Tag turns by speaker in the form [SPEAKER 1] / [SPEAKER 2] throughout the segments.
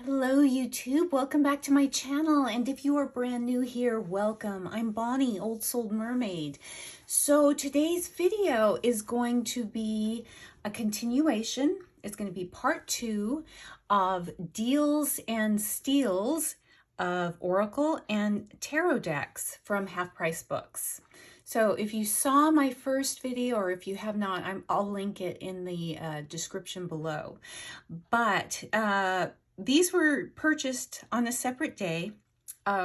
[SPEAKER 1] Hello YouTube, welcome back to my channel, and if you are brand new here, welcome. I'm Bonnie, Old Soul Mermaid. So today's video is going to be a continuation. It's going to be part 2 of Deals and Steals of Oracle and Tarot decks from Half Price Books. So if you saw my first video, or if you have not, I'll link it in the description below. But these were purchased on a separate day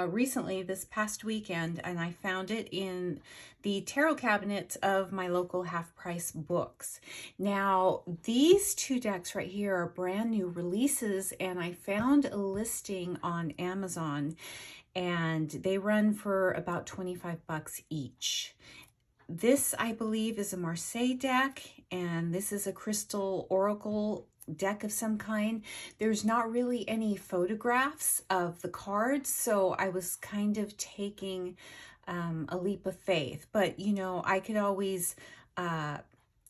[SPEAKER 1] recently, this past weekend, and I found it in the tarot cabinet of my local Half Price Books. Now, these two decks right here are brand new releases, and I found a listing on Amazon, and they run for about 25 bucks each. This, I believe, is a Marseille deck, and this is a crystal oracle deck of some kind. There's not really any photographs of the cards, so I was kind of taking a leap of faith. But, you know, I could always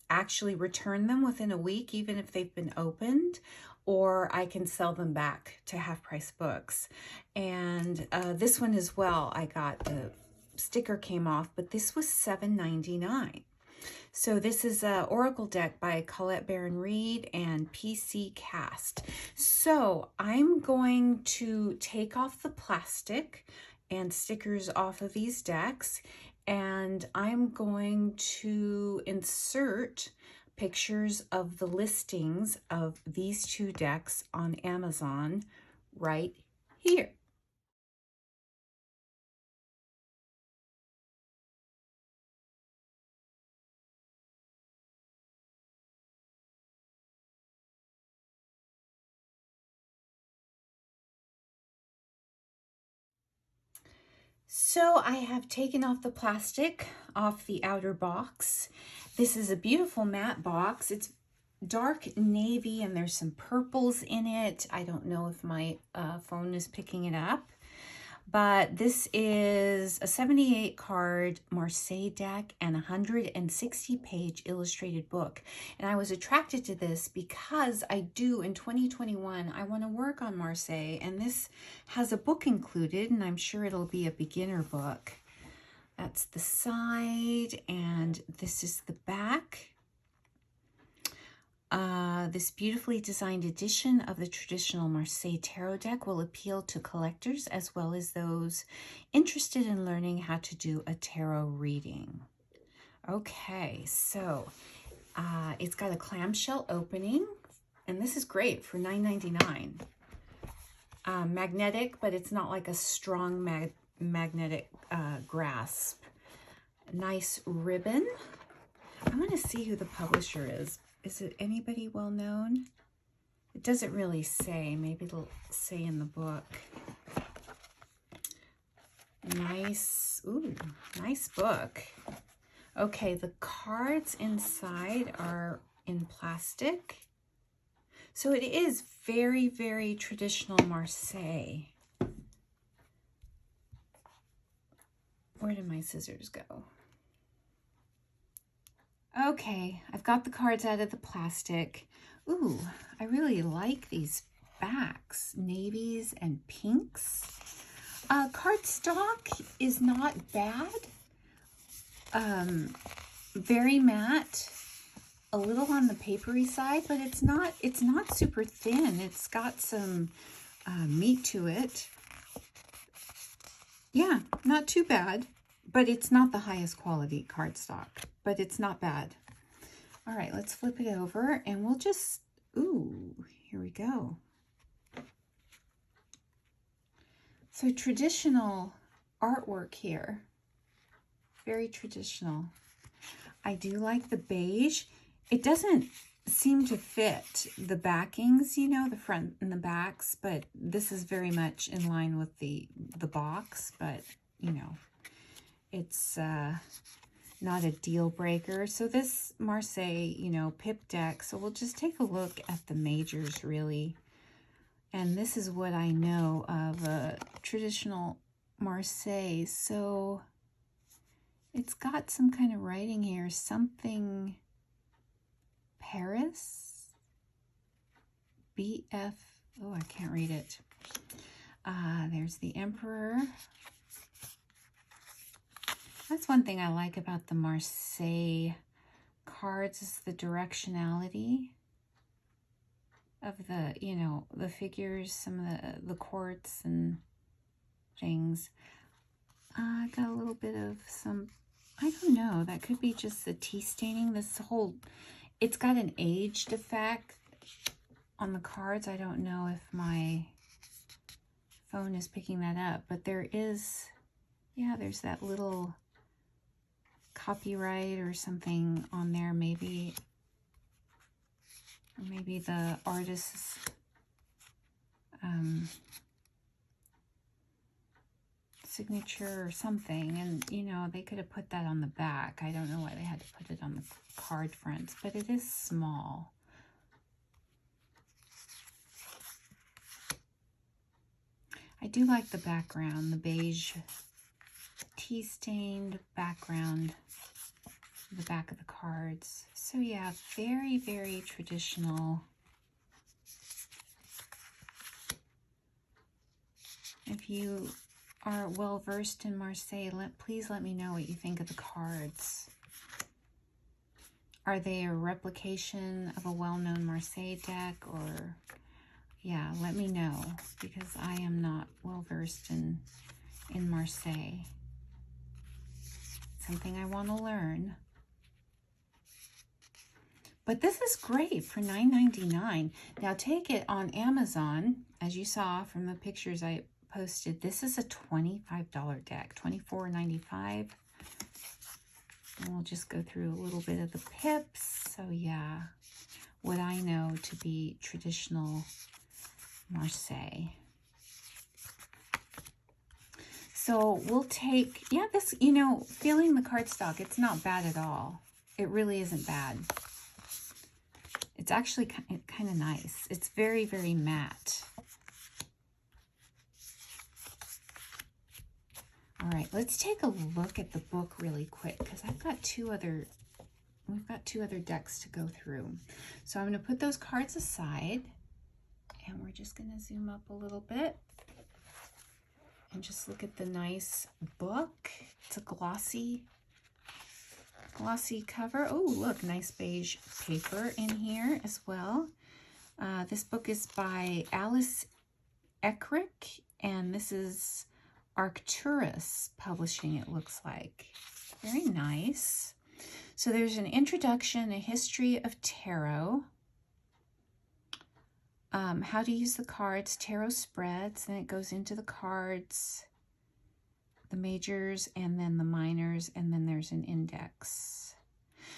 [SPEAKER 1] actually return them within a week, even if they've been opened, or I can sell them back to Half Price Books. And this one as well, I got the sticker came off, but this was $7.99. So this is a Oracle deck by Colette Baron Reed and PC Cast. So I'm going to take off the plastic and stickers off of these decks, and I'm going to insert pictures of the listings of these two decks on Amazon right here. So I have taken off the plastic off the outer box. This is a beautiful matte box. It's dark navy and there's some purples in it. I don't know if my phone is picking it up. But this is a 78 card Marseille deck and a 160 page illustrated book. And I was attracted to this because I do, in 2021, I want to work on Marseille, and this has a book included, and I'm sure it'll be a beginner book. That's the side, and this is the back. This beautifully designed edition of the traditional Marseille tarot deck will appeal to collectors as well as those interested in learning how to do a tarot reading. Okay, so it's got a clamshell opening, and this is great for $9.99. Magnetic, but it's not like a strong magnetic grasp. Nice ribbon. I want to see who the publisher is. Is it anybody well known? It doesn't really say. Maybe it'll say in the book. Nice, ooh, nice book. Okay, the cards inside are in plastic. So it is very, very traditional Marseille. Where did my scissors go? Okay, I've got the cards out of the plastic. Ooh, I really like these backs, navies and pinks. Cardstock is not bad. Very matte, a little on the papery side, but it's not super thin. It's got some meat to it. Yeah, not too bad, but it's not the highest quality cardstock, but it's not bad. All right, let's flip it over and we'll just, ooh, here we go. So traditional artwork here, very traditional. I do like the beige. It doesn't seem to fit the backings, you know, the front and the backs, but this is very much in line with the box, but you know, it's not a deal breaker. So this Marseille, you know, pip deck, so we'll just take a look at the majors really. And this is what I know of a traditional Marseille. So it's got some kind of writing here, something Paris, BF Oh, I can't read it. There's the Emperor. That's one thing I like about the Marseille cards is the directionality of the, you know, the figures, some of the quartz and things. I got a little bit of some, I don't know, that could be just the tea staining. This whole, it's got an aged effect on the cards. I don't know if my phone is picking that up, but there is, yeah, there's that little copyright or something on there, maybe, or maybe the artist's signature or something, and you know, they could have put that on the back. I don't know why they had to put it on the card fronts, but it is small. I do like the background, the beige tea-stained background, the back of the cards. So yeah, very, very traditional. If you are well versed in Marseille, please let me know what you think of the cards. Are they a replication of a well-known Marseille deck, or yeah, let me know, because I am not well versed in Marseille. Something I want to learn. But this is great for $9.99. Now take it on Amazon, as you saw from the pictures I posted. This is a $25 deck, $24.95. And we'll just go through a little bit of the pips. So yeah, what I know to be traditional Marseille. So we'll take, yeah, this, you know, feeling the cardstock, it's not bad at all. It really isn't bad. It's actually kind of nice. It's very, very matte. All right, let's take a look at the book really quick, because we've got two other decks to go through. So I'm going to put those cards aside, and we're just going to zoom up a little bit and just look at the nice book. It's a glossy cover. Oh, look, nice beige paper in here as well. This book is by Alice Eckrick, and this is Arcturus Publishing, it looks like. Very nice. So there's an introduction, a history of tarot, how to use the cards, tarot spreads, and it goes into the cards, the majors, and then the minors, and then there's an index.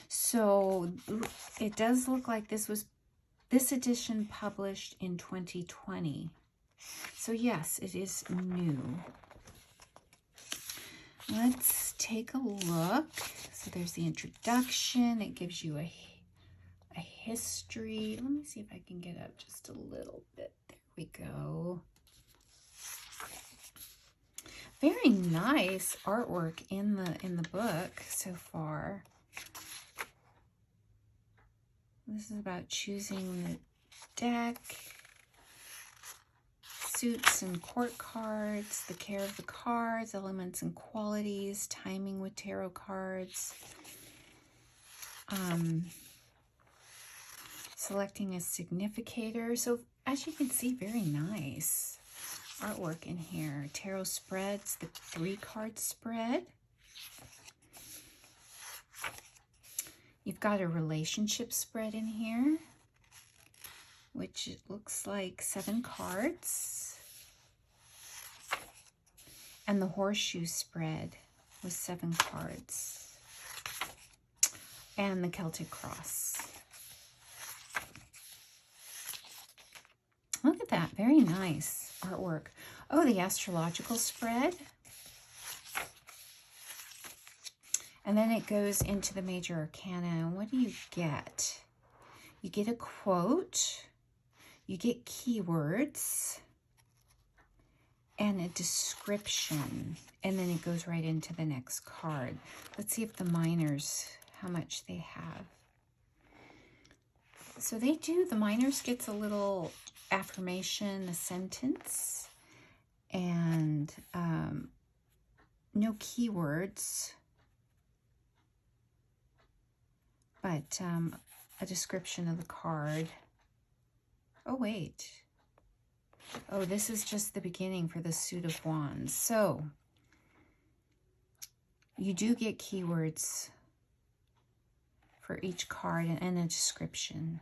[SPEAKER 1] So it does look like this edition published in 2020. So yes, it is new. Let's take a look. So there's the introduction. It gives you a history. Let me see if I can get up just a little bit. There we go. Very nice artwork in the book so far. This is about choosing the deck, suits and court cards, the care of the cards, elements and qualities, timing with tarot cards, selecting a significator. So as you can see, very nice artwork in here. Tarot spreads, the 3-card spread. You've got a relationship spread in here, which it looks like 7 cards. And the horseshoe spread with 7 cards. And the Celtic cross. Look at that, very nice artwork. Oh, the astrological spread. And then it goes into the major arcana. And what do you get? You get a quote. You get keywords. And a description. And then it goes right into the next card. Let's see if the minors, how much they have. So they do, the minors gets a little affirmation, a sentence, and no keywords, but a description of the card. Oh, wait. Oh, this is just the beginning for the suit of wands. So you do get keywords for each card and a description.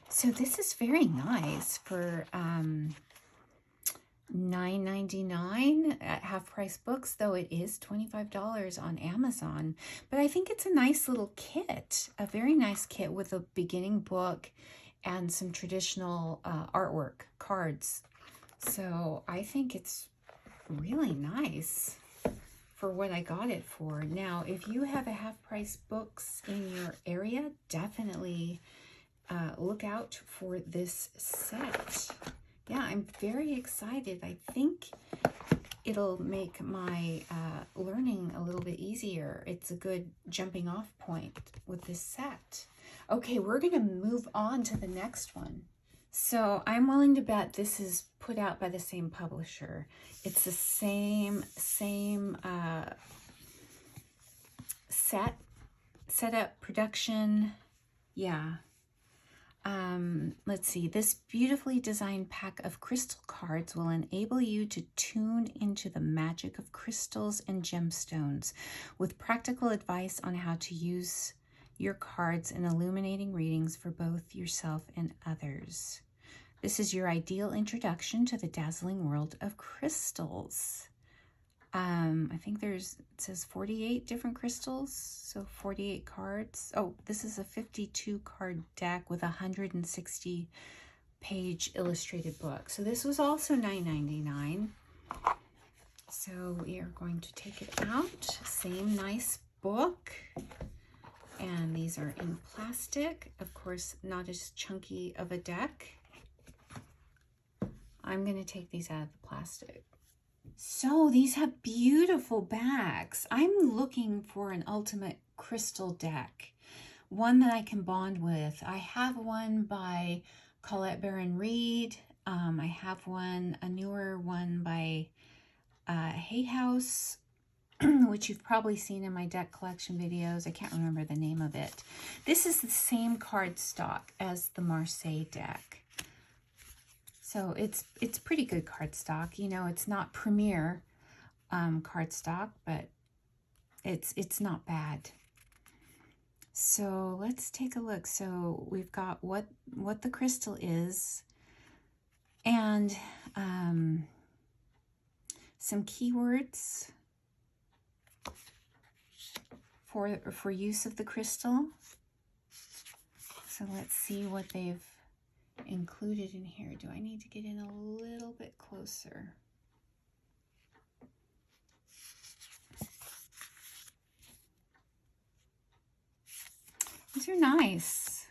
[SPEAKER 1] So this is very nice for $9.99 at Half Price Books, though it is $25 on Amazon. But I think it's a nice little kit, a very nice kit with a beginning book and some traditional artwork, cards. So I think it's really nice for what I got it for. Now, if you have a Half Price Books in your area, definitely look out for this set. Yeah, I'm very excited. I think it'll make my learning a little bit easier. It's a good jumping off point with this set. Okay, we're going to move on to the next one. So I'm willing to bet this is put out by the same publisher. It's the same setup, production. Yeah. Let's see. This beautifully designed pack of crystal cards will enable you to tune into the magic of crystals and gemstones with practical advice on how to use your cards in illuminating readings for both yourself and others. This is your ideal introduction to the dazzling world of crystals. I think it says 48 different crystals, so 48 cards. Oh, this is a 52 card deck with a 160 page illustrated book. So this was also $9.99. So we are going to take it out. Same nice book. And these are in plastic. Of course, not as chunky of a deck. I'm going to take these out of the plastic. So these have beautiful backs. I'm looking for an ultimate crystal deck, one that I can bond with. I have one by Colette Baron Reed. I have a newer one by Hay House, which you've probably seen in my deck collection videos. I can't remember the name of it. This is the same cardstock as the Marseille deck. So it's pretty good cardstock. You know, it's not premier cardstock, but it's not bad. So let's take a look. So we've got what the crystal is, and some keywords for use of the crystal. So let's see what they've included in here. Do I need to get in a little bit closer? These are nice.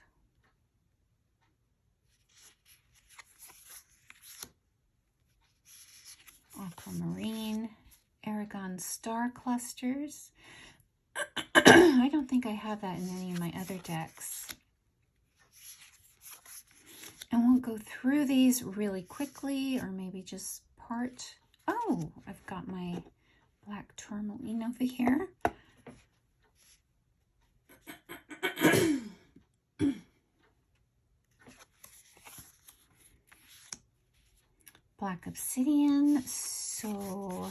[SPEAKER 1] Aquamarine, Aragon star clusters. I don't think I have that in any of my other decks. And we'll go through these really quickly, or maybe just part. Oh, I've got my black tourmaline over here. Black obsidian. So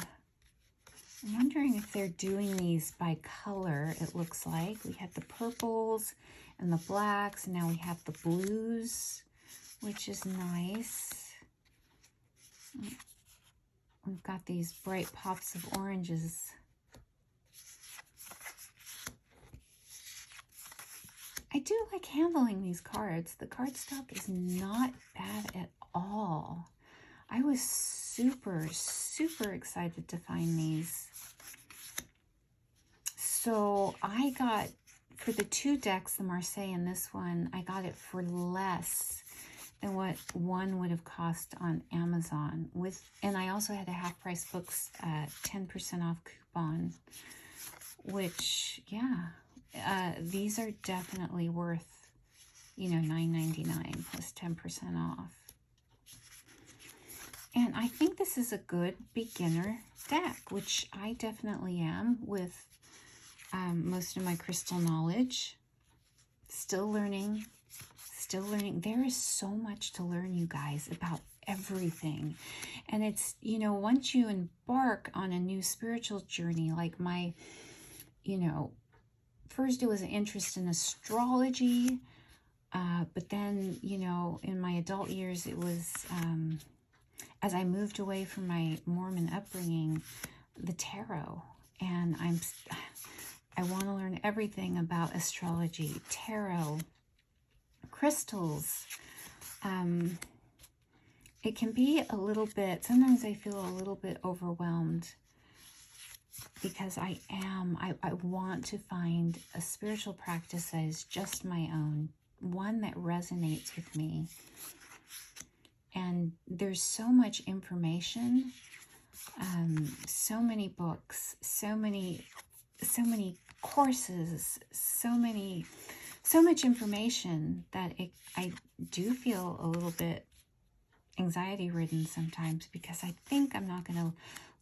[SPEAKER 1] I'm wondering if they're doing these by color. It looks like we had the purples and the blacks, and now we have the blues, which is nice. We've got these bright pops of oranges. I do like handling these cards. The cardstock is not bad at all. I was super, super excited to find these. So I got, for the two decks, the Marseille and this one, I got it for less than what one would have cost on Amazon. And I also had a Half Price Books 10% off coupon, which, yeah, these are definitely worth you know, $9.99 plus 10% off. And I think this is a good beginner deck, which I definitely am with most of my crystal knowledge. Still learning, still learning. There is so much to learn, you guys, about everything. And it's, you know, once you embark on a new spiritual journey, like my, you know, first it was an interest in astrology, but then, you know, in my adult years, it was, as I moved away from my Mormon upbringing, the tarot. And I want to learn everything about astrology, tarot, crystals. It can be a little bit, sometimes I feel a little bit overwhelmed because I want to find a spiritual practice that is just my own, one that resonates with me. And there's so much information, so many books, so many courses, so much information that I do feel a little bit anxiety ridden sometimes, because I think I'm not going to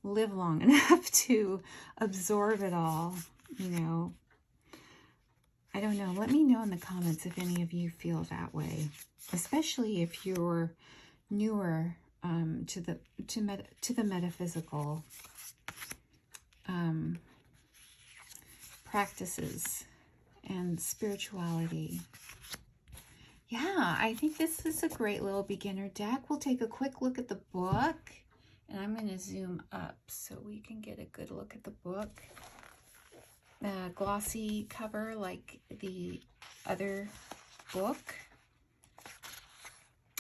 [SPEAKER 1] live long enough to absorb it all, you know. I don't know. Let me know in the comments if any of you feel that way, especially if you're newer to the metaphysical practices and spirituality. Yeah, I think this is a great little beginner deck. We'll take a quick look at the book, and I'm going to zoom up so we can get a good look at the book. Glossy cover like the other book.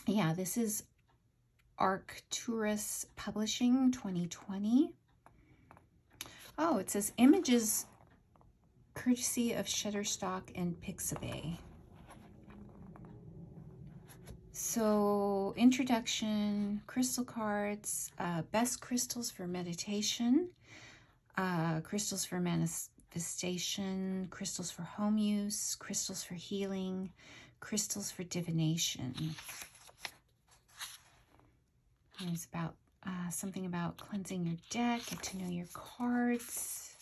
[SPEAKER 1] Yeah, this is Arcturus Publishing 2020. Oh, it says images courtesy of Shutterstock and Pixabay. So, introduction, crystal cards, best crystals for meditation, crystals for manifestation, crystals for home use, crystals for healing, crystals for divination. There's about something about cleansing your deck, get to know your cards,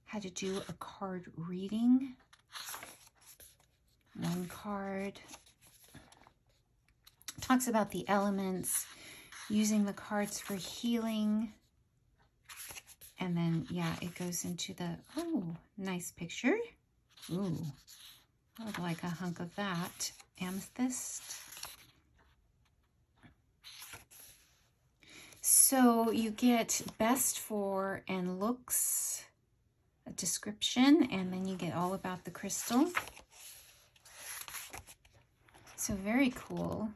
[SPEAKER 1] how to do a card reading. One card. Talks about the elements, using the cards for healing. And then, yeah, it goes into the, oh, nice picture. Ooh, I would like a hunk of that. Amethyst. So you get best for and looks, a description, and then you get all about the crystal. So very cool.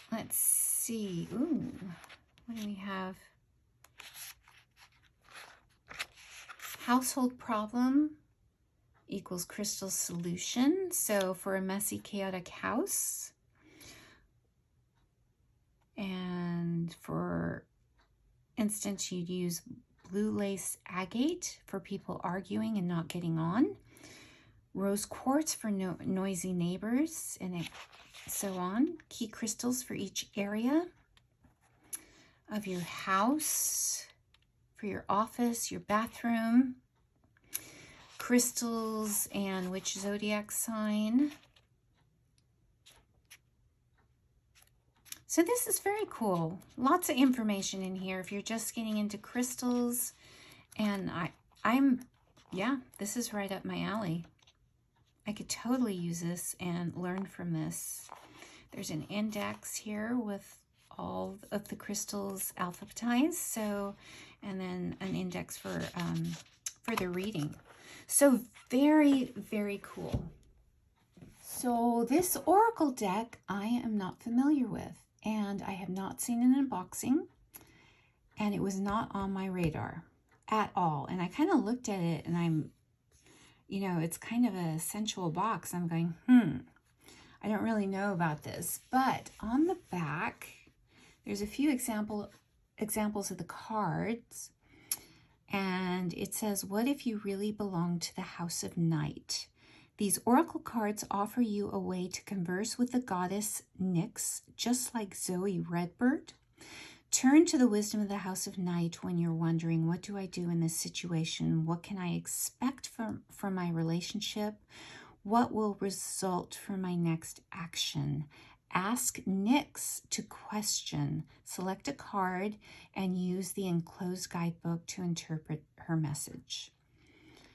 [SPEAKER 1] Let's see. Ooh, what do we have? Household problem equals crystal solution. So for a messy, chaotic house. And for instance, you'd use blue lace agate for people arguing and not getting on. Rose quartz for noisy neighbors, and so on. Key crystals for each area of your house, for your office, your bathroom. Crystals and which zodiac sign. So this is very cool. Lots of information in here if you're just getting into crystals. And yeah, this is right up my alley. I could totally use this and learn from this. There's an index here with all of the crystals alphabetized. So, and then an index for the reading. So very, very cool. So this oracle deck I am not familiar with, and I have not seen an unboxing, and it was not on my radar at all. And I kind of looked at it, and I'm, you know, it's kind of a sensual box. I'm going, I don't really know about this. But on the back, there's a few examples of the cards. And it says, what if you really belong to the house of night? These oracle cards offer you a way to converse with the goddess Nyx, just like Zoe Redbird. Turn to the wisdom of the House of Night when you're wondering, what do I do in this situation? What can I expect from my relationship? What will result from my next action? Ask Nyx to question. Select a card and use the enclosed guidebook to interpret her message.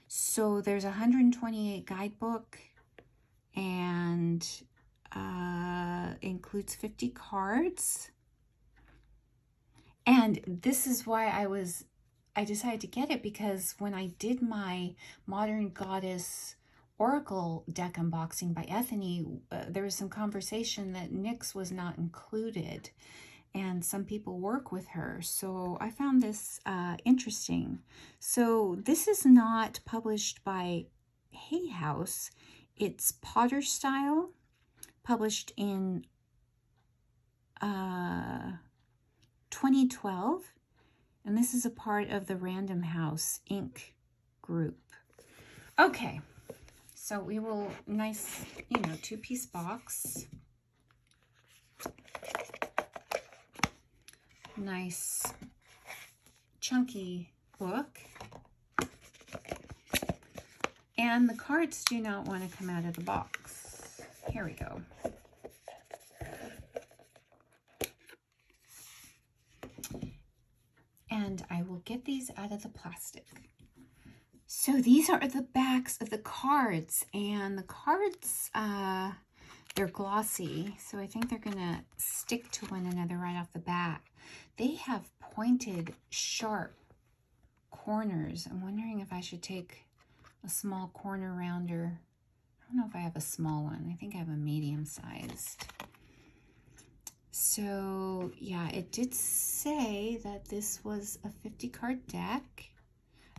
[SPEAKER 1] So there's a 128 guidebook and includes 50 cards. And this is why I decided to get it, because when I did my Modern Goddess Oracle deck unboxing by Ethany, there was some conversation that Nyx was not included, and some people work with her. So I found this interesting. So this is not published by Hay House. It's Potter Style, published in 2012, and this is a part of the Random House Inc. group. Okay, so we will, nice, two-piece box. Nice chunky book. And the cards do not want to come out of the box. Here we go. And I will get these out of the plastic. So these are the backs of the cards, and the cards, they're glossy, so I think they're gonna stick to one another right off the bat. They have pointed, sharp corners. I'm wondering if I should take a small corner rounder. I don't know if I have a small one. I think I have a medium-sized. So yeah, it did say that this was a 50-card deck.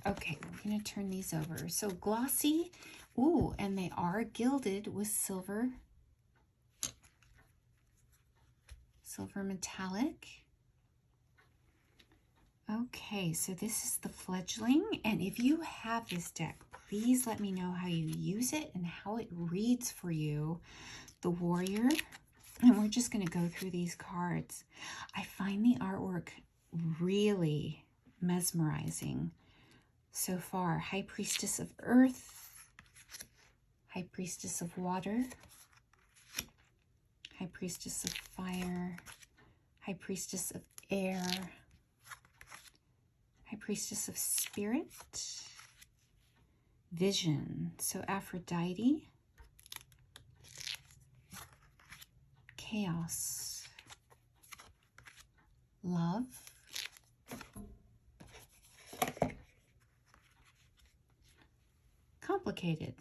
[SPEAKER 1] Okay, we're gonna turn these over. So glossy, ooh, and they are gilded with silver metallic. Okay, so this is the fledgling, and if you have this deck, please let me know how you use it and how it reads for you. The warrior. And we're just going to go through these cards. I find the artwork really mesmerizing so far. High Priestess of Earth, High Priestess of Water, High Priestess of Fire, High Priestess of Air, High Priestess of Spirit, Vision, so Aphrodite, Chaos, Love, Complicated,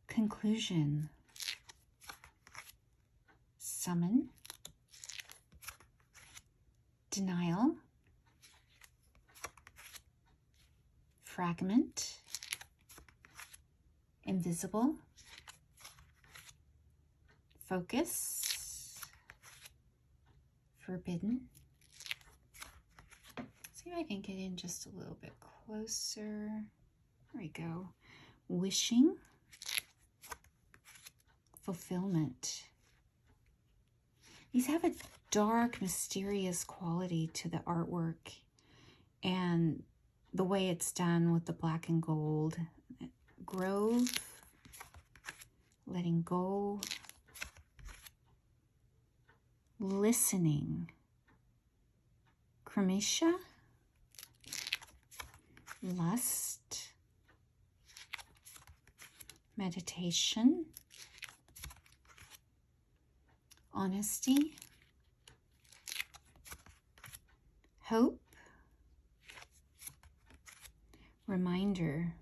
[SPEAKER 1] Conclusion, Summon, Denial, Fragment, Invisible, Focus, Forbidden. See if I can get in just a little bit closer. There we go. Wishing, Fulfillment. These have a dark, mysterious quality to the artwork and the way it's done with the black and gold. Grove, Letting Go, Listening, Cremation, Lust, Meditation, Honesty, Hope, Reminder.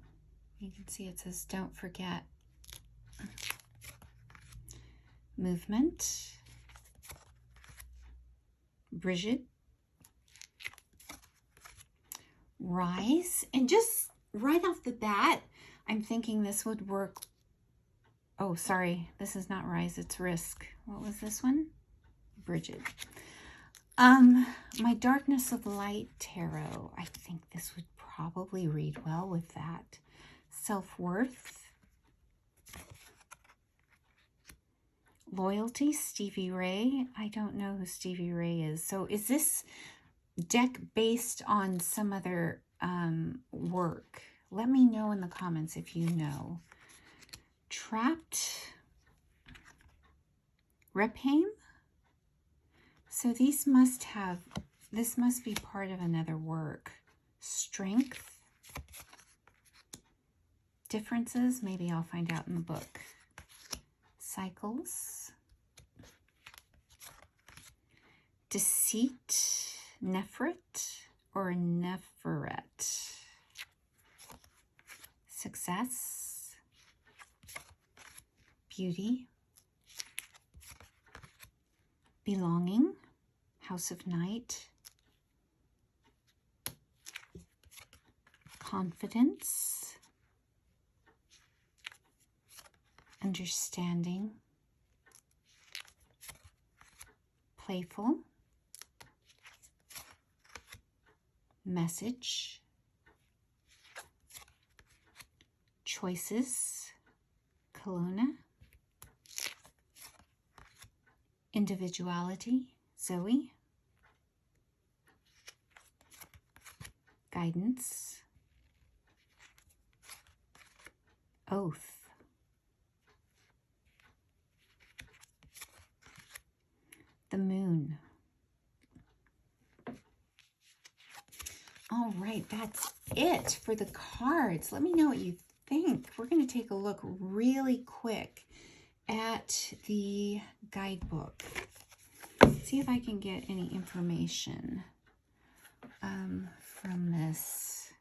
[SPEAKER 1] You can see it says, don't forget. Movement, Bridget, Rise. And just right off the bat, I'm thinking this would work. Oh, sorry, this is not Rise, it's Risk. What was this one? Bridget. My Darkness of Light Tarot. I think this would probably read well with that. self-worth, loyalty, Stevie Ray. I don't know who Stevie Ray is. So is this deck based on some other work? Let me know in the comments if you know. Trapped, Rephaim. So these must have, this must be part of another work. Strength, differences, maybe I'll find out in the book. Cycles, deceit, Nephrit or Nepheret, success, beauty, belonging, House of Night, confidence, understanding, playful, message, choices, Kelowna, individuality, Zoe, guidance, oath, the moon. All right, that's it for the cards. Let me know what you think. We're going to take a look really quick at the guidebook. See if I can get any information from this.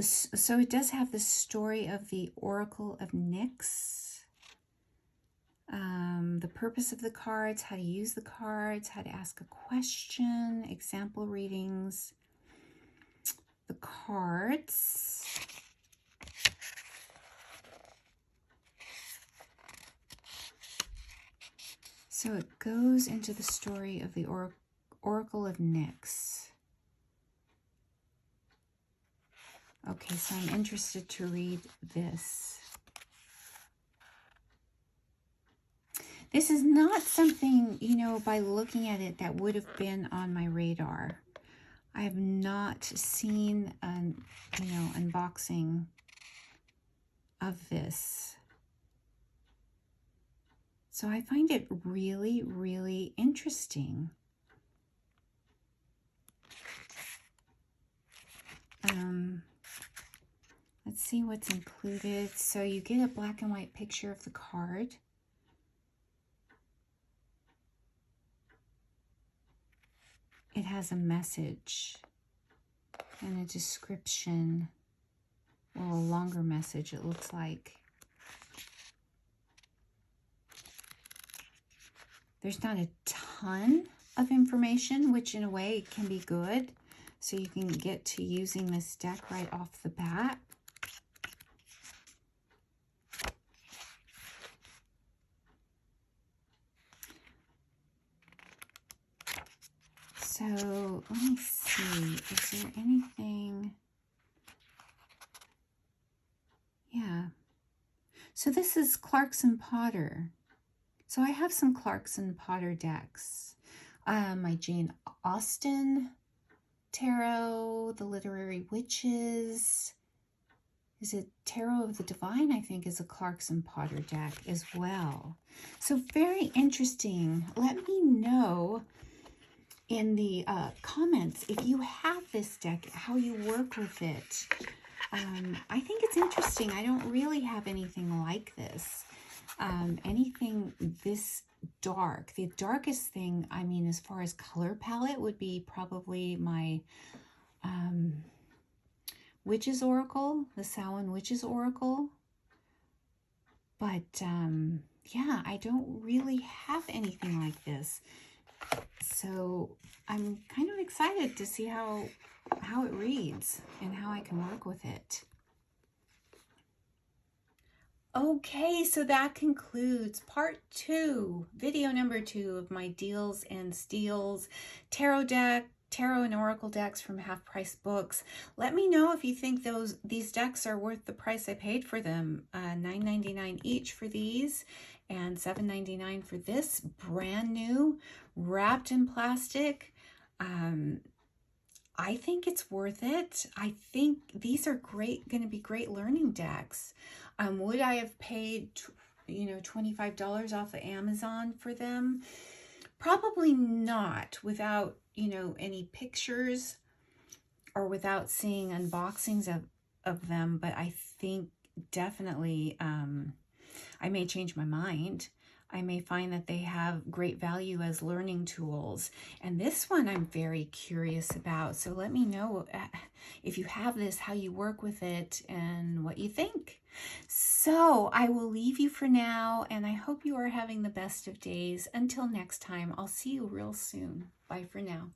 [SPEAKER 1] So it does have the story of the Oracle of Nyx. The purpose of the cards, how to use the cards, how to ask a question, example readings, the cards. So it goes into the story of the Oracle of Nyx. Okay, so I'm interested to read this. This is not something, you know, by looking at it that would have been on my radar. I have not seen an, you know, unboxing of this. So I find it really, really interesting. Let's see what's included. So you get a black and white picture of the card. It has a message and a description. Well, a longer message, it looks like. There's not a ton of information, which in a way can be good. So you can get to using this deck right off the bat. So let me see, is there anything? Yeah. So this is Clarkson Potter. So I have some Clarkson Potter decks. My Jane Austen Tarot, the Literary Witches. Is it Tarot of the Divine? I think is a Clarkson Potter deck as well. So very interesting. Let me know in the comments if you have this deck, how you work with it. I think it's interesting. I don't really have anything like this. Anything this dark. The darkest thing, I mean, as far as color palette would be probably my Witch's Oracle, the Samhain Witch's Oracle. But yeah, I don't really have anything like this. So I'm kind of excited to see how it reads and how I can work with it. Okay, so that concludes part 2, video number 2 of my Deals and Steals tarot deck, tarot and oracle decks from Half Price Books. Let me know if you think these decks are worth the price I paid for them. $9.99 each for these and $7.99 for this, brand new, wrapped in plastic. I think it's worth it. I think these are going to be great learning decks. Would I have paid, $25 off of Amazon for them? Probably not, without, any pictures or without seeing unboxings of them. But I think definitely I may change my mind. I may find that they have great value as learning tools. And this one I'm very curious about. So let me know if you have this, how you work with it, and what you think. So I will leave you for now, and I hope you are having the best of days. Until next time, I'll see you real soon. Bye for now.